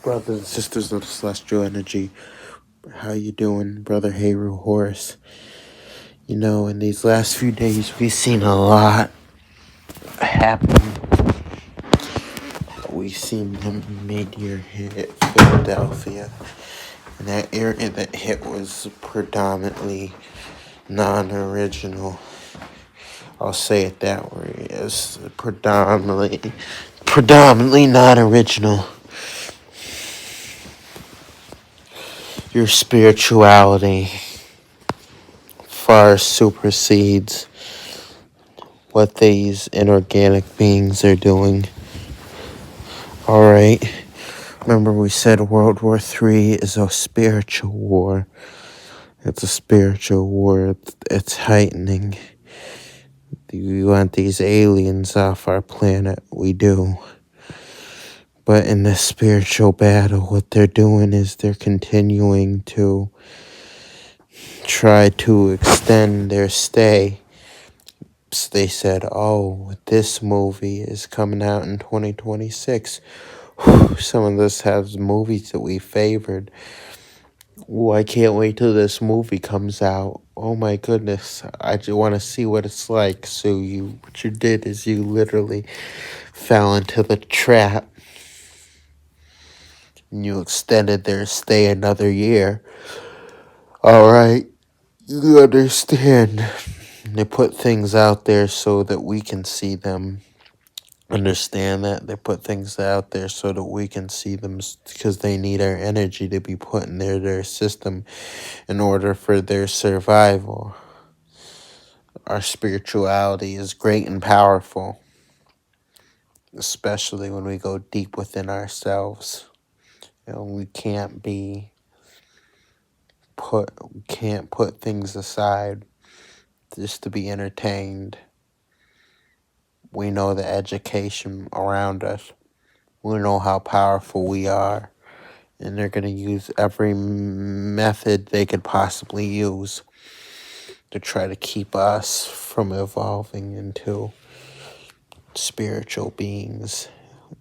Brothers and sisters of the celestial energy, how you doing, brother Haru Horace? You know, in these last few days, we've seen a lot happen. We've seen the mid-year hit Philadelphia, and that area that hit was predominantly non-original. I'll say it that way, as predominantly non-original. Your spirituality far supersedes what these inorganic beings are doing. Alright, remember we said World War III is a spiritual war. It's a spiritual war. It's heightening. We want these aliens off our planet. We do. But in this spiritual battle, what they're doing is they're continuing to try to extend their stay. They said, oh, this movie is coming out in 2026. Some of us have movies that we favored. Oh, I can't wait till this movie comes out. Oh my goodness. I just want to see what it's like. So what you did is you literally fell into the trap. And you extended their stay another year. Alright. You understand. They put things out there so that we can see them. Understand that they put things out there so that we can see them, because they need our energy to be put in their system in order for their survival. Our spirituality is great and powerful, especially when we go deep within ourselves. We can't put things aside just to be entertained. We know the education around us. We know how powerful we are. And they're going to use every method they could possibly use to try to keep us from evolving into spiritual beings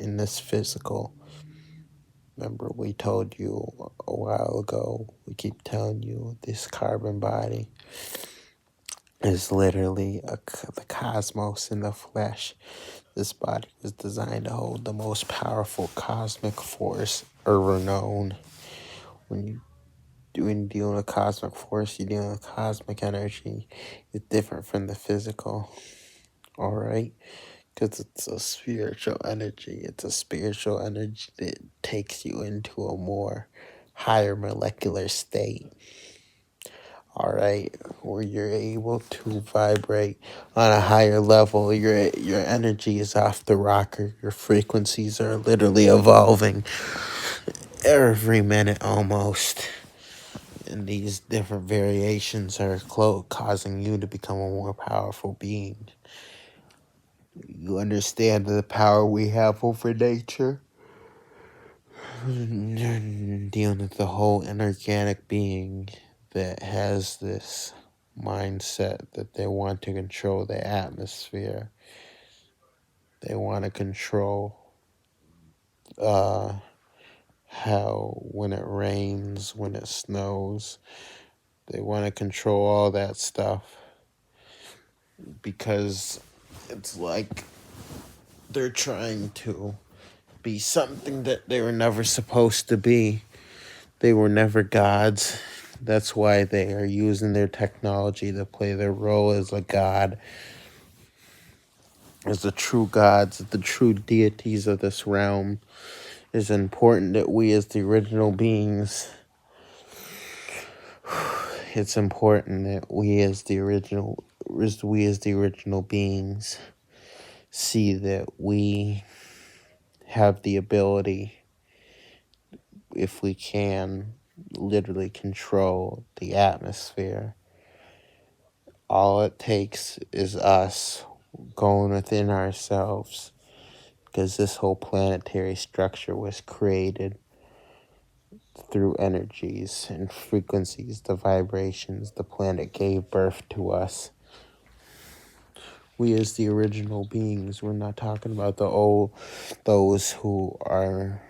in this physical. Remember, we told you a while ago, we keep telling you, this carbon body is literally the cosmos in the flesh. This body was designed to hold the most powerful cosmic force ever known. When dealing with cosmic force, you're dealing with cosmic energy. It's different from the physical. Alright? Because it's a spiritual energy. It's a spiritual energy that takes you into a more higher molecular state. Alright? Where you're able to vibrate on a higher level. Your energy is off the rocker. Your frequencies are literally evolving every minute almost. And these different variations are causing you to become a more powerful being. You understand the power we have over nature? Dealing with the whole inorganic being that has this mindset that they want to control the atmosphere. They want to control how when it rains, when it snows. They want to control all that stuff. Because it's like they're trying to be something that they were never supposed to be. They were never gods. That's why they are using their technology to play their role as a god. As the true gods, the true deities of this realm. It's important that we as the original beings, it's important that we as the original beings see that we have the ability, if we can, literally control the atmosphere. All it takes is us going within ourselves, because this whole planetary structure was created through energies and frequencies, the vibrations. The planet gave birth to us. We as the original beings, we're not talking about those who are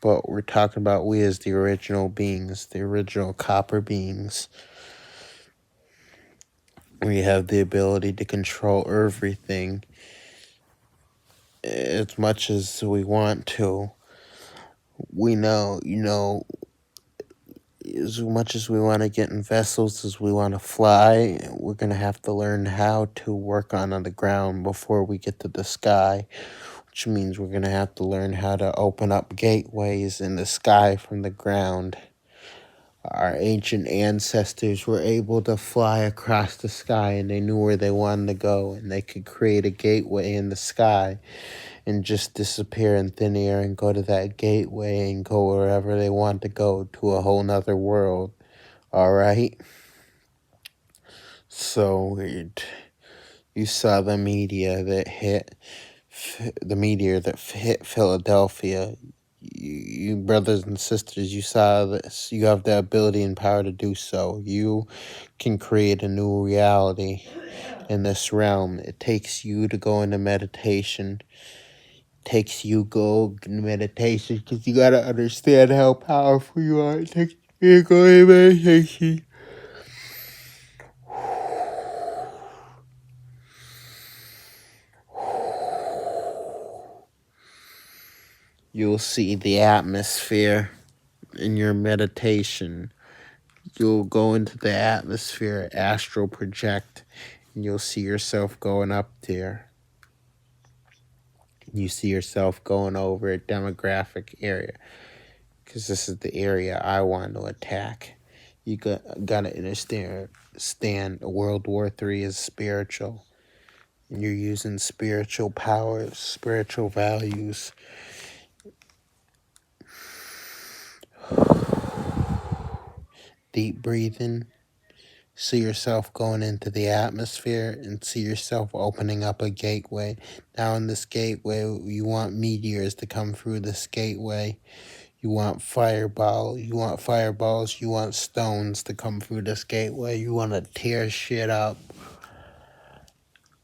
but we're talking about we as the original beings, the original copper beings. We have the ability to control everything as much as we want to. We know, as much as we want to get in vessels, as we want to fly, we're going to have to learn how to work on the ground before we get to the sky, which means we're going to have to learn how to open up gateways in the sky from the ground. Our ancient ancestors were able to fly across the sky, and they knew where they wanted to go, and they could create a gateway in the sky and just disappear in thin air and go to that gateway and go wherever they want to go, to a whole nother world. All right? So you saw the meteor that hit Philadelphia. You brothers and sisters, you saw this. You have the ability and power to do so. You can create a new reality in this realm. It takes you to go into meditation. Takes you go in meditation because you gotta understand how powerful you are. It takes you to go in meditation. You'll see the atmosphere in your meditation. You'll go into the atmosphere, astral project, and you'll see yourself going up there. You see yourself going over a demographic area, because this is the area I want to attack. You gotta understand World War III is spiritual. And you're using spiritual powers, spiritual values. Deep breathing. See yourself going into the atmosphere and see yourself opening up a gateway. Now in this gateway, you want meteors to come through this gateway. You want fireballs, you want stones to come through this gateway. You want to tear shit up.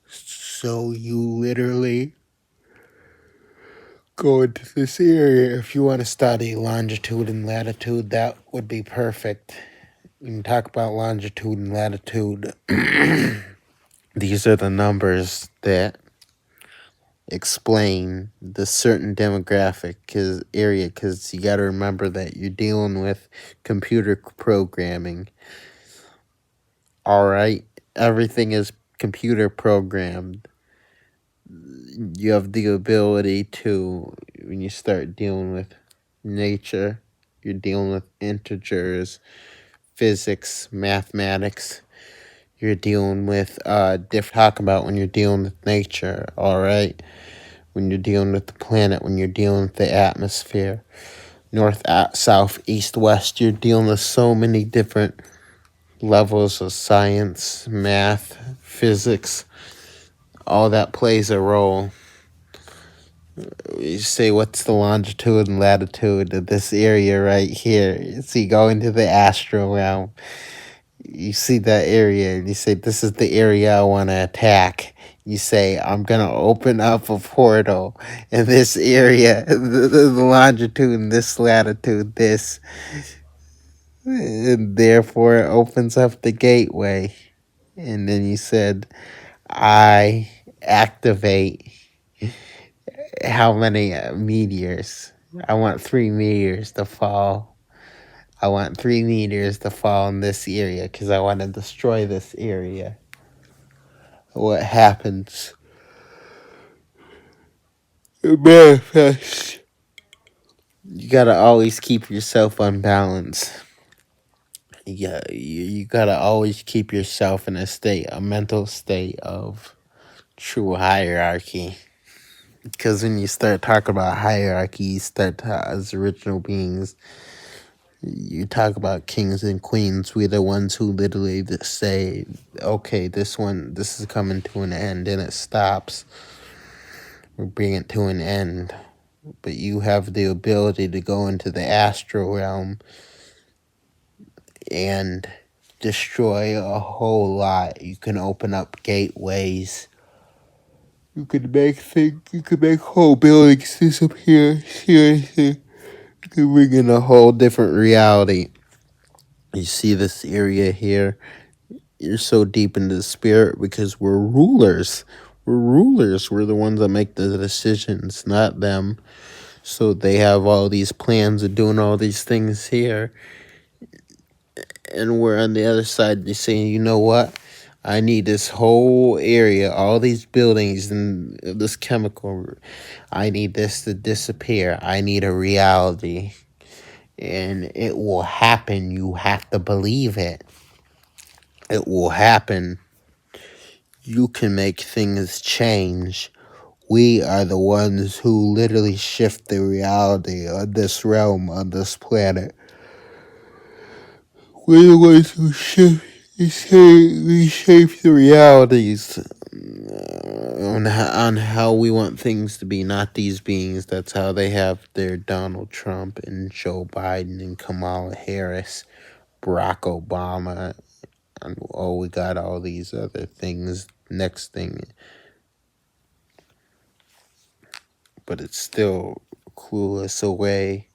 So you literally go into this area. If you want to study longitude and latitude, that would be perfect. We can talk about longitude and latitude. These are the numbers that explain the certain demographic area, because you got to remember that you're dealing with computer programming. All right, everything is computer programmed. You have the ability to, when you start dealing with nature, you're dealing with integers, physics, mathematics. You're dealing with talk about when you're dealing with nature. All right, when you're dealing with the planet, when you're dealing with the atmosphere, north, south, east, west. You're dealing with so many different levels of science, math, physics. All that plays a role. You say, what's the longitude and latitude of this area right here? So you go into the astral realm. You see that area and you say, this is the area I want to attack. You say, I'm going to open up a portal in this area, the longitude and this latitude, this. And therefore, it opens up the gateway. And then you said, I activate how many meteors? I want 3 meteors to fall. I want 3 meteors to fall in this area because I want to destroy this area. What happens? It manifests. You gotta always keep yourself unbalanced. Yeah, you gotta always keep yourself in a mental state of true hierarchy. Because when you start talking about hierarchy, you start as original beings. You talk about kings and queens. We're the ones who literally say, okay, this is coming to an end, and it stops. We bring it to an end. But you have the ability to go into the astral realm and destroy a whole lot. You can open up gateways. You could make whole buildings disappear. Seriously. We're in a whole different reality. You see this area here? You're so deep into the spirit because we're rulers. We're rulers. We're the ones that make the decisions, not them. So they have all these plans of doing all these things here. And we're on the other side. They're saying, you know what? I need this whole area, all these buildings and this chemical. I need this to disappear. I need a reality. And it will happen. You have to believe it. It will happen. You can make things change. We are the ones who literally shift the reality of this realm, on this planet. We're the ones who reshape the realities on how we want things to be, not these beings. That's how they have their Donald Trump and Joe Biden and Kamala Harris, Barack Obama, and we got all these other things. Next thing, but it's still clue us away.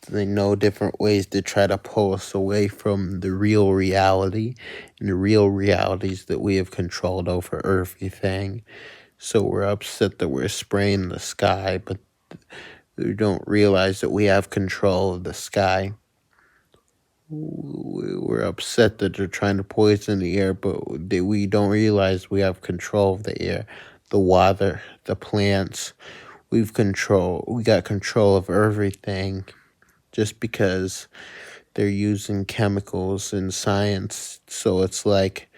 They know different ways to try to pull us away from the real reality. And the real reality is that we have control over everything. So we're upset that we're spraying the sky, but we don't realize that we have control of the sky. We're upset that they're trying to poison the air, but we don't realize we have control of the air, the water, the plants. We got control of everything. Just because they're using chemicals in science. So it's like,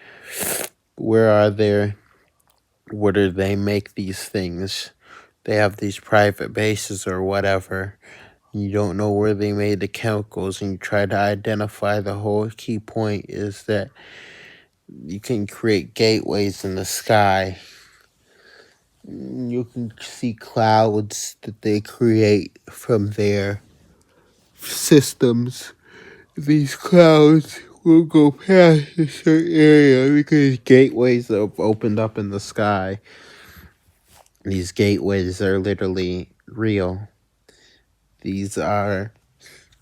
where are they? Where do they make these things? They have these private bases or whatever. You don't know where they made the chemicals, and you try to identify. The whole key point is that you can create gateways in the sky. You can see clouds that they create from their systems. These clouds will go past a certain area because gateways have opened up in the sky. These gateways are literally real. These are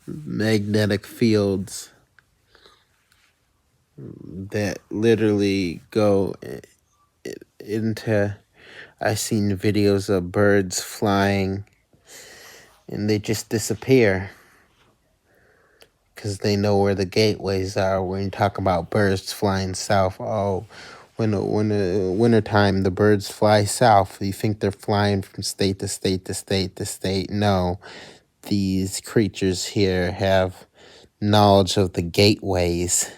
magnetic fields that literally go into. I've seen videos of birds flying and they just disappear because they know where the gateways are. When you talk about birds flying south, when the wintertime, the birds fly south. You think they're flying from state to state to state to state. No, these creatures here have knowledge of the gateways,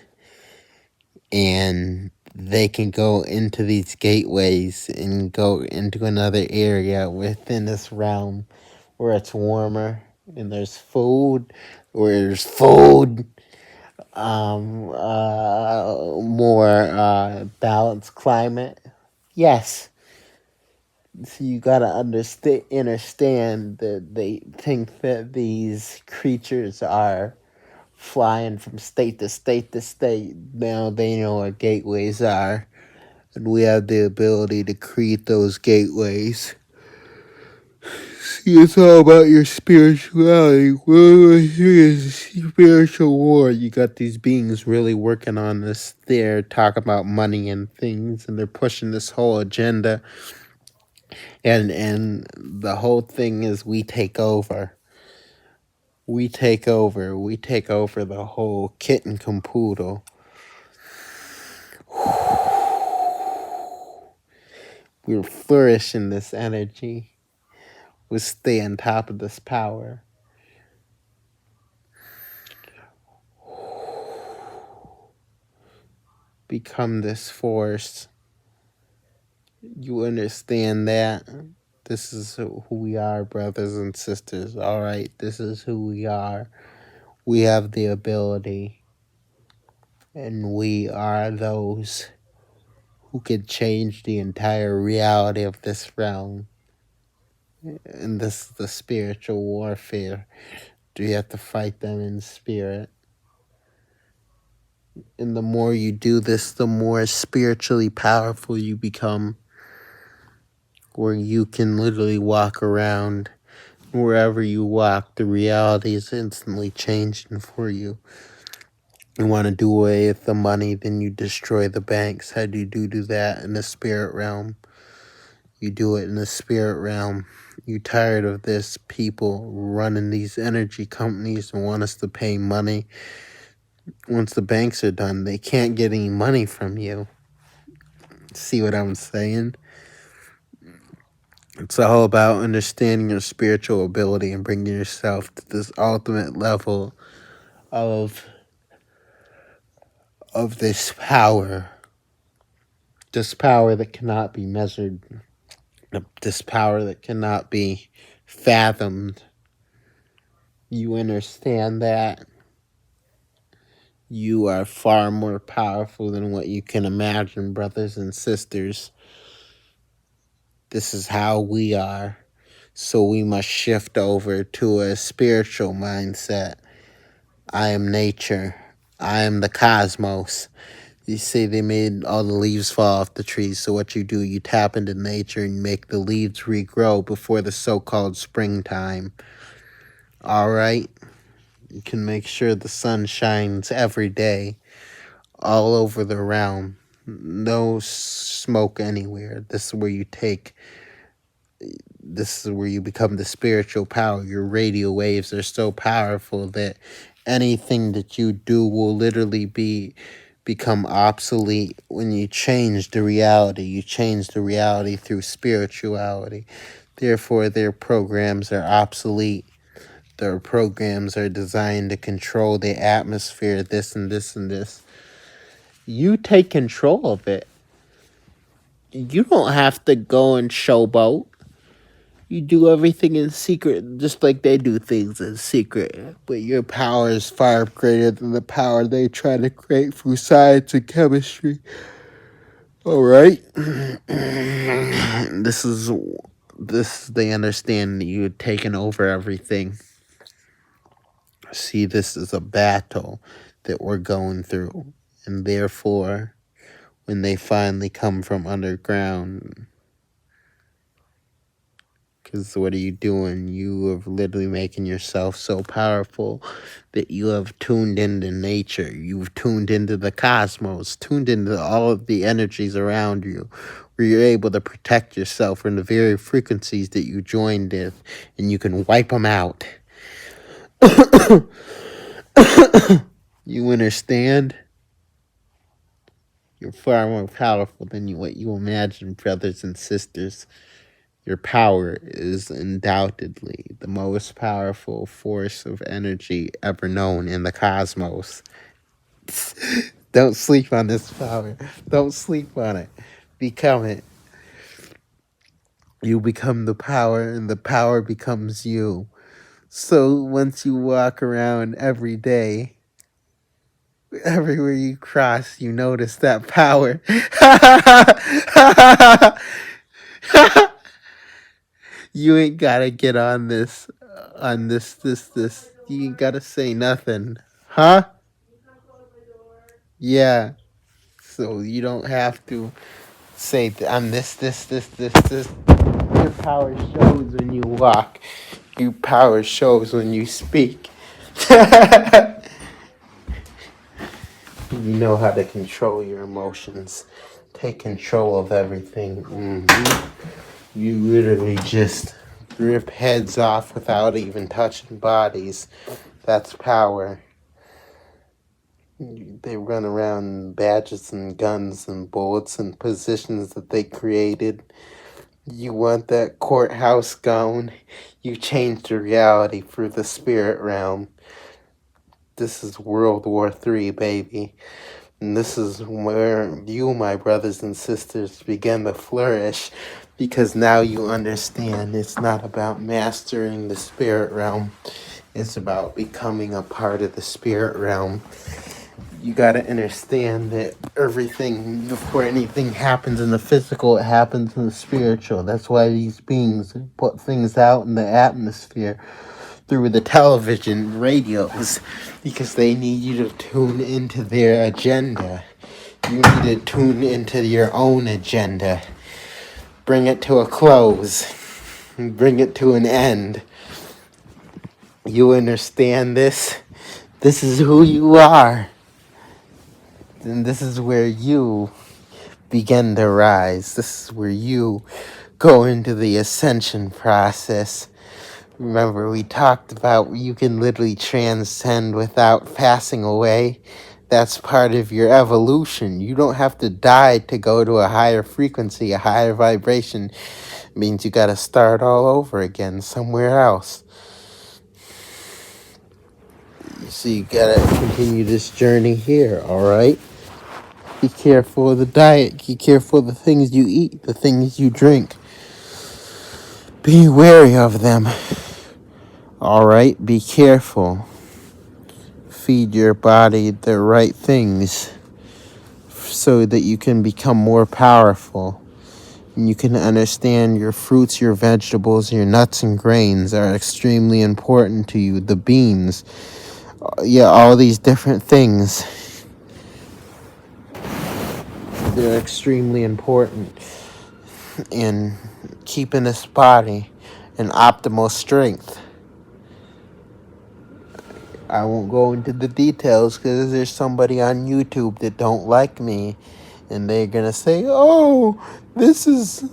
and they can go into these gateways and go into another area within this realm where it's warmer and there's food, more balanced climate. Yes. So you gotta understand that they think that these creatures are flying from state to state to state. Now they know what gateways are, and we have the ability to create those gateways. See, it's all about your spirituality. It's a spiritual war. You got these beings really working on this. They're talking about money and things, and they're pushing this whole agenda. And the whole thing is we take over. We take over. We take over the whole kit and caboodle. We flourish in this energy. We stay on top of this power. Become this force. You understand that? This is who we are, brothers and sisters. All right, this is who we are. We have the ability, and we are those who can change the entire reality of this realm. And this is the spiritual warfare. Do you have to fight them in spirit? And the more you do this, the more spiritually powerful you become, where you can literally walk around Wherever you walk, the reality is instantly changing for you. You want to do away with the money, then you destroy the banks. How do you do that in the spirit realm? You do it in the spirit realm. You tired of this people running these energy companies and want us to pay money. Once the banks are done, they can't get any money from you. See what I'm saying? It's all about understanding your spiritual ability and bringing yourself to this ultimate level of this power that cannot be measured, this power that cannot be fathomed. You understand that you are far more powerful than what you can imagine, brothers and sisters. This is how we are. So we must shift over to a spiritual mindset. I am nature. I am the cosmos. You see, they made all the leaves fall off the trees. So what you do, you tap into nature and make the leaves regrow before the so-called springtime. All right? You can make sure the sun shines every day all over the realm. No smoke anywhere. This is where you become the spiritual power. Your radio waves are so powerful that anything that you do will literally become obsolete when you change the reality. You change the reality through spirituality. Therefore, their programs are obsolete. Their programs are designed to control the atmosphere, this and this and this. You take control of it. You don't have to go and showboat. You do everything in secret, just like they do things in secret. But your power is far greater than the power they try to create through science and chemistry. All right? This they understand that you're taking over everything. See, this is a battle that we're going through. And therefore, when they finally come from underground, because what are you doing? You are literally making yourself so powerful that you have tuned into nature. You've tuned into the cosmos, tuned into all of the energies around you, where you're able to protect yourself from the very frequencies that you joined in, and you can wipe them out. You understand? You're far more powerful than what you imagine, brothers and sisters. Your power is undoubtedly the most powerful force of energy ever known in the cosmos. Don't sleep on this power. Don't sleep on it. Become it. You become the power, and the power becomes you. So once you walk around every day, everywhere you cross, you notice that power. You ain't gotta get on this. You ain't gotta say nothing. Huh? Yeah. So you don't have to say, I'm this. Your power shows when you walk. Your power shows when you speak. You know how to control your emotions. Take control of everything. You literally just rip heads off without even touching bodies. That's power. They run around badges and guns and bullets and positions that they created. You want that courthouse gown? You change the reality for the spirit realm. This is World War III, baby. And this is where you, my brothers and sisters, begin to flourish, because now you understand it's not about mastering the spirit realm. It's about becoming a part of the spirit realm. You got to understand that everything, before anything happens in the physical, it happens in the spiritual. That's why these beings put things out in the atmosphere through the television, radios, because they need you to tune into their agenda. You need to tune into your own agenda. Bring it to a close. Bring it to an end. You understand this? This is who you are. And this is where you begin to rise. This is where you go into the ascension process. Remember, we talked about you can literally transcend without passing away. That's part of your evolution. You don't have to die to go to a higher frequency, a higher vibration. It means you got to start all over again somewhere else. So you got to continue this journey here, all right? Be careful of the diet. Be careful of the things you eat, the things you drink. Be wary of them. All right? Be careful. Feed your body the right things so that you can become more powerful. And you can understand your fruits, your vegetables, your nuts and grains are extremely important to you. The beans. Yeah, all these different things. They're extremely important in keeping this body in optimal strength. I won't go into the details because there's somebody on YouTube that don't like me, and they're gonna say, "Oh, this is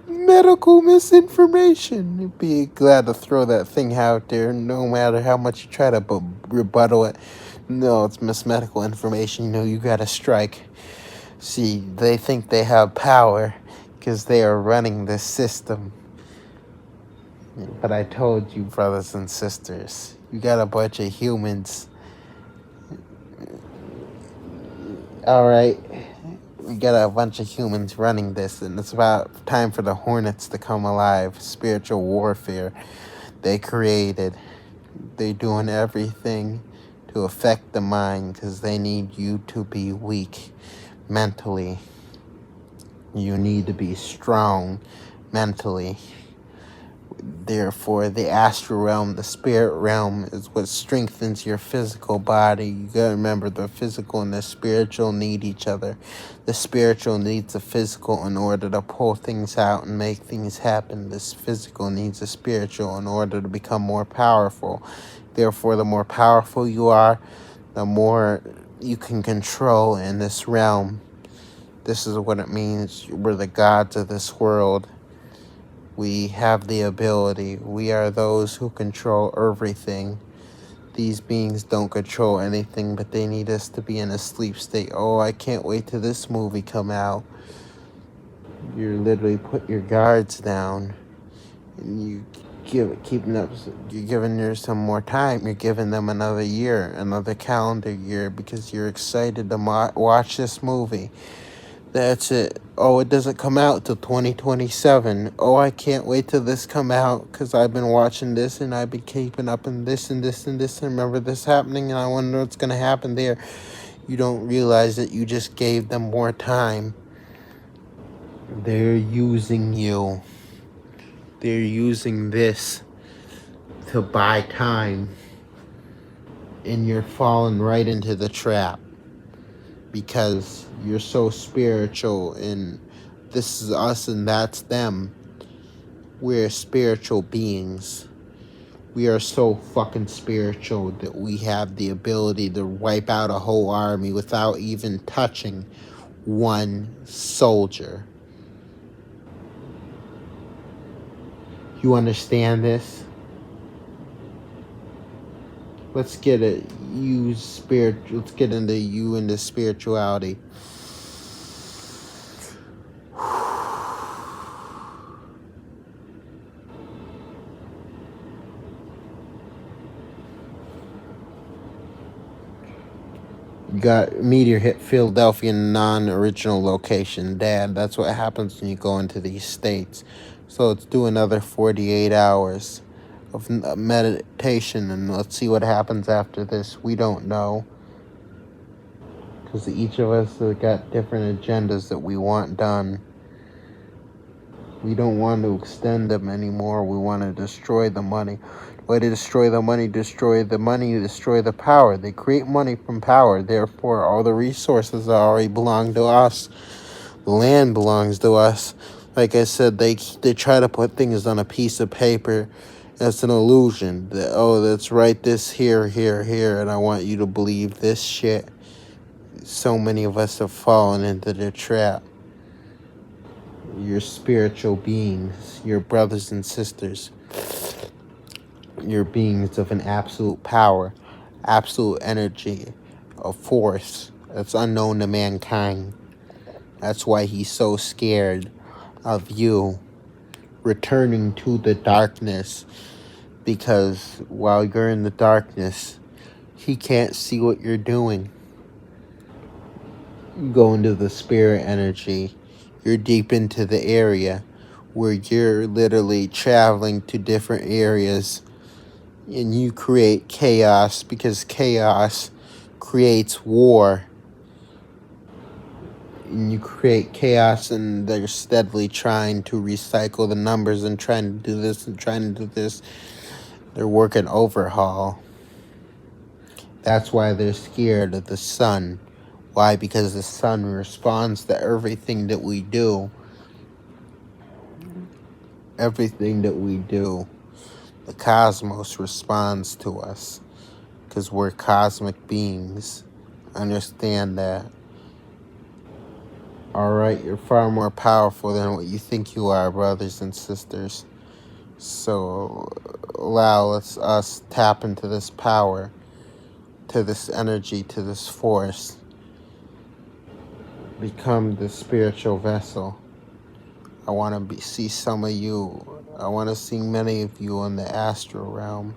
medical misinformation." You'd be glad to throw that thing out there, no matter how much you try to rebuttal it. No, it's medical information. You know, you gotta strike. See, they think they have power because they are running this system. But I told you, brothers and sisters, you got a bunch of humans. All right, we got a bunch of humans running this, and it's about time for the Hornets to come alive. Spiritual warfare they created. They're doing everything to affect the mind because they need you to be weak mentally. You need to be strong mentally. Therefore, the astral realm, the spirit realm, is what strengthens your physical body. You gotta remember the physical and the spiritual need each other. The spiritual needs the physical in order to pull things out and make things happen. This physical needs the spiritual in order to become more powerful. Therefore, the more powerful you are, the more you can control in this realm. This is what it means. We're the gods of this world. We have the ability. We are those who control everything. These beings don't control anything, but they need us to be in a sleep state. Oh, I can't wait till this movie come out. You're literally put your guards down, and you're giving them some more time. You're giving them another year, another calendar year, because you're excited to watch this movie. That's it. Oh, it doesn't come out till 2027. Oh, I can't wait till this come out because I've been watching this and I've been keeping up in this and this and this and remember this happening and I wonder what's going to happen there. You don't realize that you just gave them more time. They're using you. They're using this to buy time. And you're falling right into the trap. Because you're so spiritual and this is us and that's them. We're spiritual beings. We are so fucking spiritual that we have the ability to wipe out a whole army without even touching one soldier. You understand this? Let's get it. Let's get into you and the spirituality. Got meteor hit Philadelphia non-original location. Dad, that's what happens when you go into these states. So let's do another 48 hours of meditation and let's see what happens after this. We don't know. Because each of us have got different agendas that we want done. We don't want to extend them anymore. We want to destroy the money. Way to destroy the money, destroy the power. They create money from power. Therefore, all the resources already belong to us. The land belongs to us. Like I said, they try to put things on a piece of paper That's an illusion. That, oh, let's write this here, here, here, and I want you to believe this shit. So many of us have fallen into the trap. Your spiritual beings, your brothers and sisters, your beings of an absolute power, absolute energy, a force that's unknown to mankind. That's why he's so scared of you returning to the darkness, because while you're in the darkness, he can't see what you're doing. You go into the spirit energy, you're deep into the area where you're literally traveling to different areas, and you create chaos because chaos creates war. And you create chaos, and they're steadily trying to recycle the numbers and trying to do this and trying to do this. They're working overhaul. That's why they're scared of the sun. Why? Because the sun responds to everything that we do. Everything that we do. The cosmos responds to us because we're cosmic beings. Understand that. Alright, you're far more powerful than what you think you are, brothers and sisters. So allow us tap into this power, to this energy, to this force. Become the spiritual vessel. I want to see some of you. I want to see many of you in the astral realm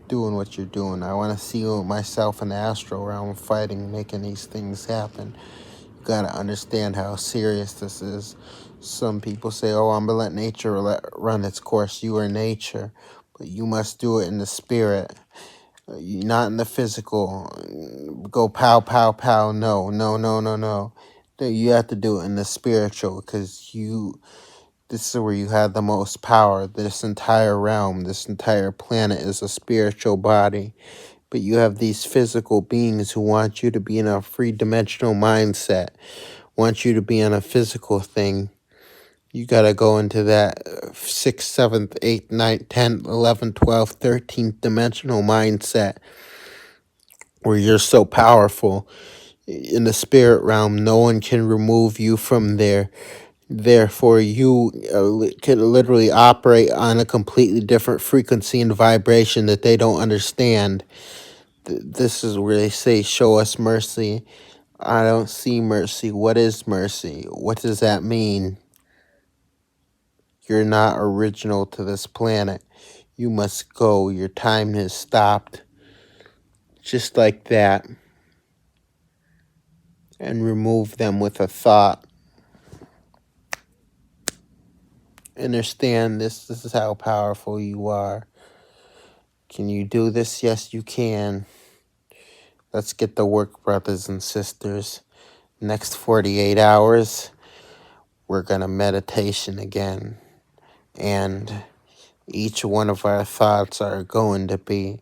doing what you're doing. I want to see myself in the astral realm fighting, making these things happen. You got to understand how serious this is. Some people say, oh, I'm going to let nature run its course. You are nature, but you must do it in the spirit, not in the physical. Go pow, pow, pow. No, no, no, no, no. You have to do it in the spiritual, because this is where you have the most power. This entire realm, this entire planet is a spiritual body. But you have these physical beings who want you to be in a three-dimensional mindset, want you to be in a physical thing. You got to go into that 6th, 7th, 8th, 9th, 10th, 11th, 12th, 13th dimensional mindset where you're so powerful. In the spirit realm, no one can remove you from there. Therefore, you can literally operate on a completely different frequency and vibration that they don't understand. This is where they say, show us mercy. I don't see mercy. What is mercy? What does that mean? You're not original to this planet. You must go. Your time has stopped. Just like that. And remove them with a thought. Understand this. This is how powerful you are. Can you do this? Yes, you can. Let's get to work, brothers and sisters. Next 48 hours, we're going to meditation again. And each one of our thoughts are going to be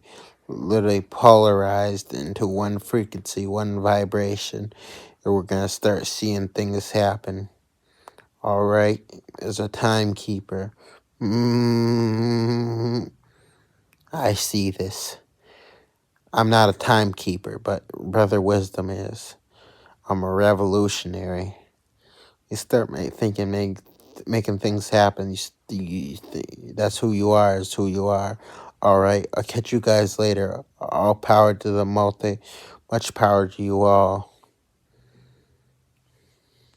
literally polarized into one frequency, one vibration. And we're going to start seeing things happen. All right? As a timekeeper. I see this. I'm not a timekeeper, but Brother Wisdom is. I'm a revolutionary. You start making things happen. That's who you are, is who you are. All right, I'll catch you guys later. All power to the multi. Much power to you all.